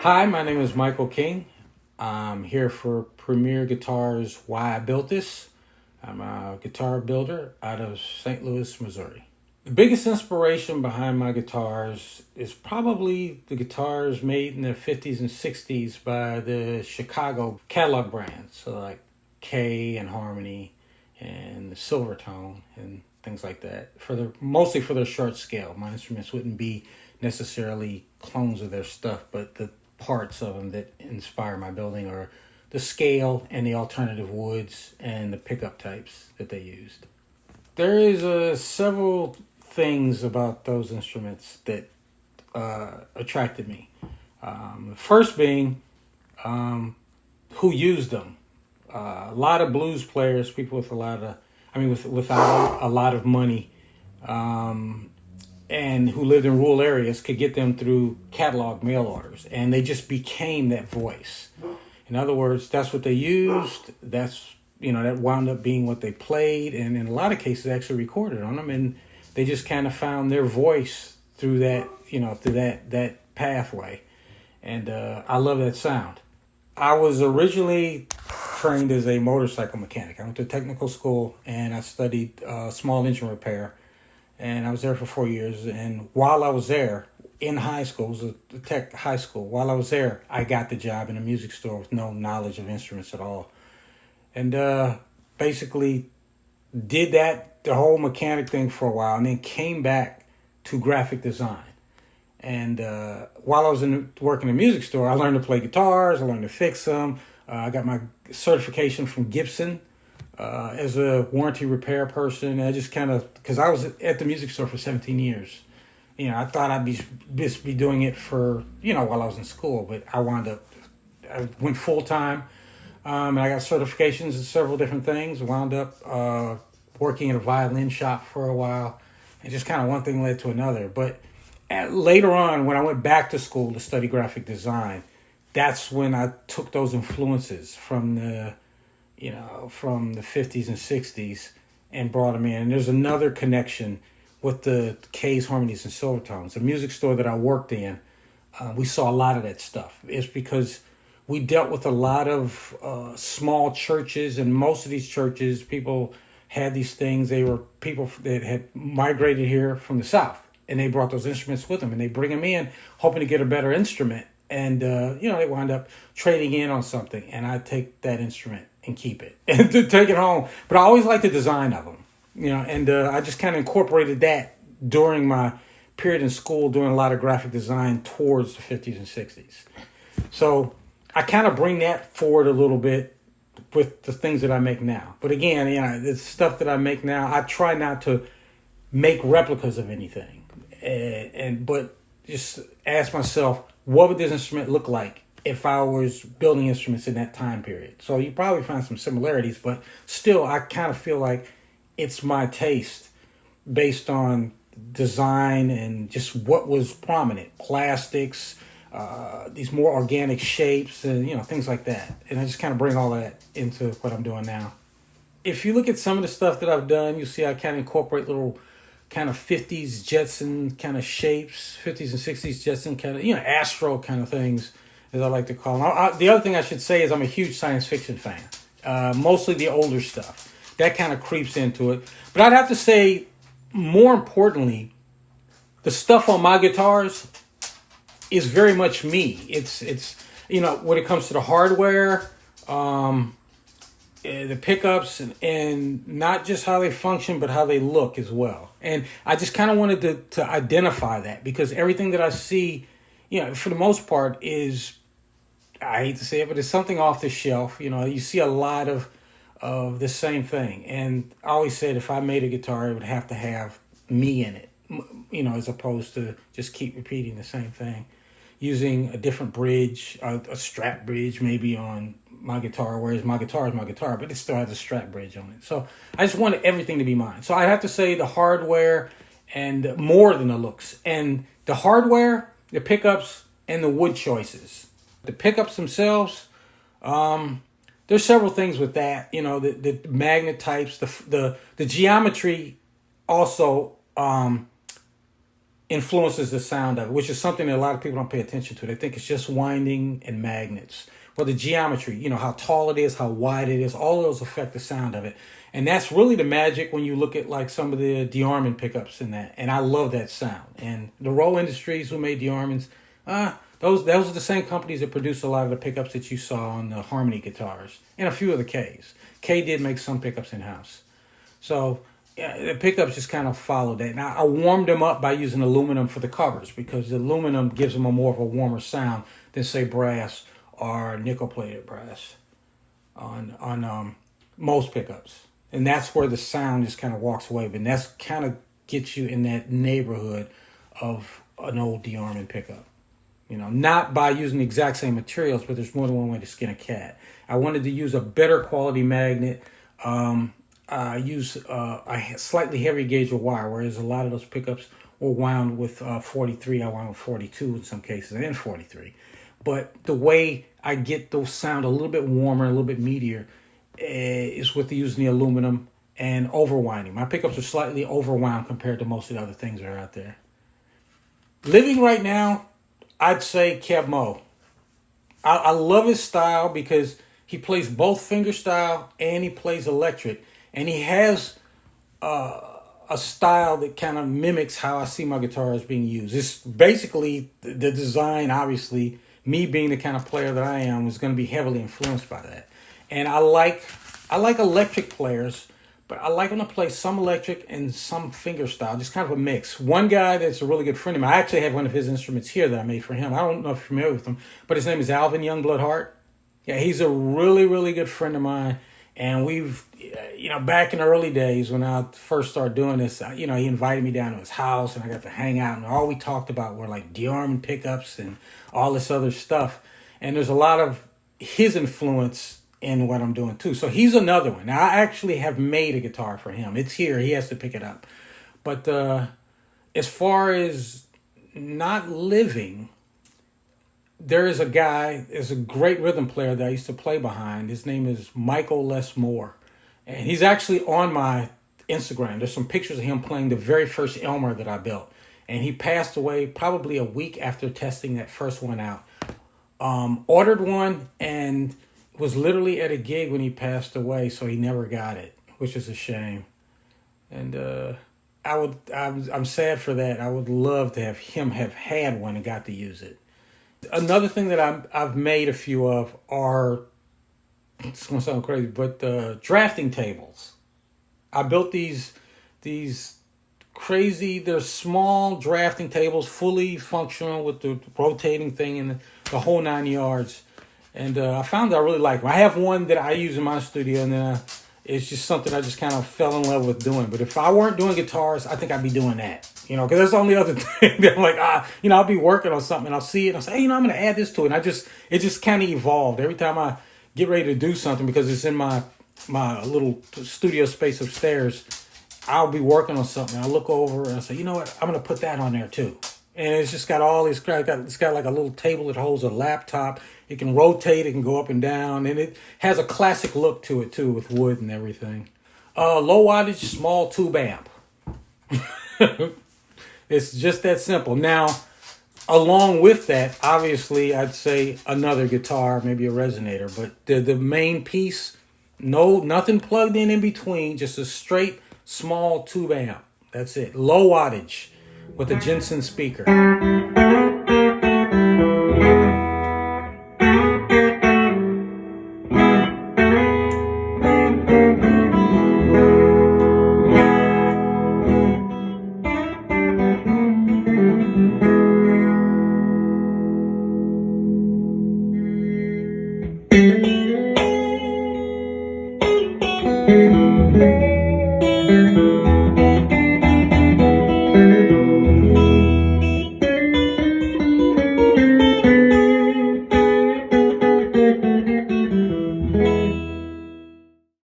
Hi, my name is Michael King. I'm here for Premier Guitars Why I Built This. I'm a guitar builder out of St. Louis, Missouri. The biggest inspiration behind my guitars is probably the guitars made in the 50s and 60s by the Chicago catalog brands, so like K and Harmony and the Silvertone and things like that. Mostly for their short scale. My instruments wouldn't be necessarily clones of their stuff, but the parts of them that inspire my building are the scale and the alternative woods and the pickup types that they used. There is several things about those instruments that attracted me. The first being who used them. A lot of blues players, people with without a lot of money, and who lived in rural areas could get them through catalog mail orders, and they just became that voice. In other words, that's what they used. That wound up being what they played, and in a lot of cases actually recorded on them, and they just kind of found their voice through that, through that pathway. And I love that sound. I was originally trained as a motorcycle mechanic. I went to technical school and I studied small engine repair. And I was there for 4 years. And while I was there, in high school, it was a tech high school, while I was there, I got the job in a music store with no knowledge of instruments at all. And basically did the whole mechanic thing for a while, and then came back to graphic design. And while I was working in a music store, I learned to play guitars, I learned to fix them. I got my certification from Gibson as a warranty repair person. I just because I was at the music store for 17 years. I thought I'd be doing it for, while I was in school, but I went full time, and I got certifications in several different things. Wound up working in a violin shop for a while, and just kind of one thing led to another. But later on, when I went back to school to study graphic design, that's when I took those influences from the 50s and 60s and brought them in. And there's another connection with the K's, Harmonies, and Silvertones. The music store that I worked in, we saw a lot of that stuff. It's because we dealt with a lot of small churches, and most of these churches, people had these things. They were people that had migrated here from the South, and they brought those instruments with them, and they bring them in hoping to get a better instrument. And, they wind up trading in on something, and I take that instrument and keep it and to take it home. But I always liked the design of them, and I just kind of incorporated that during my period in school, doing a lot of graphic design towards the 50s and 60s. So I kind of bring that forward a little bit with the things that I make now. But again, the stuff that I make now, I try not to make replicas of anything, but just ask myself, what would this instrument look like if I was building instruments in that time period? So you probably find some similarities, but still, I kind of feel like it's my taste based on design and just what was prominent. Plastics, these more organic shapes, and things like that. And I just kind of bring all that into what I'm doing now. If you look at some of the stuff that I've done, you'll see I kind of incorporate little kind of 50s Jetson kind of shapes, 50s and 60s Jetson kind of, Astro kind of things, as I like to call them. The other thing I should say is I'm a huge science fiction fan, mostly the older stuff. That kind of creeps into it. But I'd have to say, more importantly, the stuff on my guitars is very much me. It's when it comes to the hardware, the pickups, and not just how they function, but how they look as well. And I just kind of wanted to identify that, because everything that I see, for the most part is, I hate to say it, but it's something off the shelf. You see a lot of the same thing. And I always said if I made a guitar, it would have to have me in it, as opposed to just keep repeating the same thing. Using a different bridge, a Strat bridge maybe on my guitar, whereas my guitar is my guitar, but it still has a Strat bridge on it. So I just wanted everything to be mine. So I'd have to say the hardware, and more than the looks. And the hardware, the pickups, and the wood choices. The pickups themselves, there's several things with that. The magnet types, the geometry also influences the sound of it, which is something that a lot of people don't pay attention to. They think it's just winding and magnets. Well, the geometry, you know, how tall it is, how wide it is, all of those affect the sound of it. And that's really the magic when you look at like some of the DeArmond pickups in that. And I love that sound. And the Rowe Industries who made DeArmonds, those are the same companies that produce a lot of the pickups that you saw on the Harmony guitars and a few of the Ks. K did make some pickups in-house. So yeah, the pickups just kind of followed that. Now, I warmed them up by using aluminum for the covers because the aluminum gives them a more of a warmer sound than, say, brass or nickel-plated brass on most pickups. And that's where the sound just kind of walks away. But that's kind of gets you in that neighborhood of an old DeArmond pickup. You know, not by using the exact same materials, but there's more than one way to skin a cat. I wanted to use a better quality magnet. I use a slightly heavier gauge of wire, whereas a lot of those pickups were wound with 43. I wound with 42 in some cases, and 43. But the way I get those sound a little bit warmer, a little bit meatier, is with using the aluminum and overwinding. My pickups are slightly overwound compared to most of the other things that are out there. Living right now, I'd say Kev Mo. I love his style because he plays both fingerstyle and he plays electric. And he has a style that kind of mimics how I see my guitars being used. It's basically the design, obviously, me being the kind of player that I am, is going to be heavily influenced by that. And I like electric players, but I like them to play some electric and some fingerstyle, just kind of a mix. One guy that's a really good friend of mine, I actually have one of his instruments here that I made for him. I don't know if you're familiar with him, but his name is Alvin Youngblood Hart. Yeah, he's a really, really good friend of mine. And we've, you know, back in the early days when I first started doing this, you know, he invited me down to his house and I got to hang out. And all we talked about were like DeArmond pickups and all this other stuff. And there's a lot of his influence in what I'm doing too. So he's another one. Now, I actually have made a guitar for him. It's here. He has to pick it up. But as far as not living, there is a guy, there's a great rhythm player that I used to play behind. His name is Michael Les Moore. And he's actually on my Instagram. There's some pictures of him playing the very first Elmer that I built. And he passed away probably a week after testing that first one out. Ordered one and was literally at a gig when he passed away, so he never got it, which is a shame. And I'm sad for that. I would love to have him have had one and got to use it. Another thing that I've made a few of are, it's going to sound crazy, but drafting tables. I built these crazy, they're small drafting tables, fully functional with the rotating thing and the whole 9 yards. And I found that I really like them. I have one that I use in my studio, and then it's just something I just kind of fell in love with doing. But if I weren't doing guitars, I think I'd be doing that. You know, because that's the only other thing that I'm like, you know, I'll be working on something and I'll see it and I'll say, hey, you know, I'm going to add this to it. And it just kind of evolved. Every time I get ready to do something, because it's in my little studio space upstairs, I'll be working on something. I'll look over and I'll say, you know what, I'm going to put that on there too. And it's just got all these, it's got like a little table that holds a laptop. It can rotate, it can go up and down, and it has a classic look to it too with wood and everything. Low wattage, small tube amp. It's just that simple. Now, along with that, obviously, I'd say another guitar, maybe a resonator, but the main piece, nothing plugged in between, just a straight small tube amp. That's it. Low wattage with a Jensen speaker.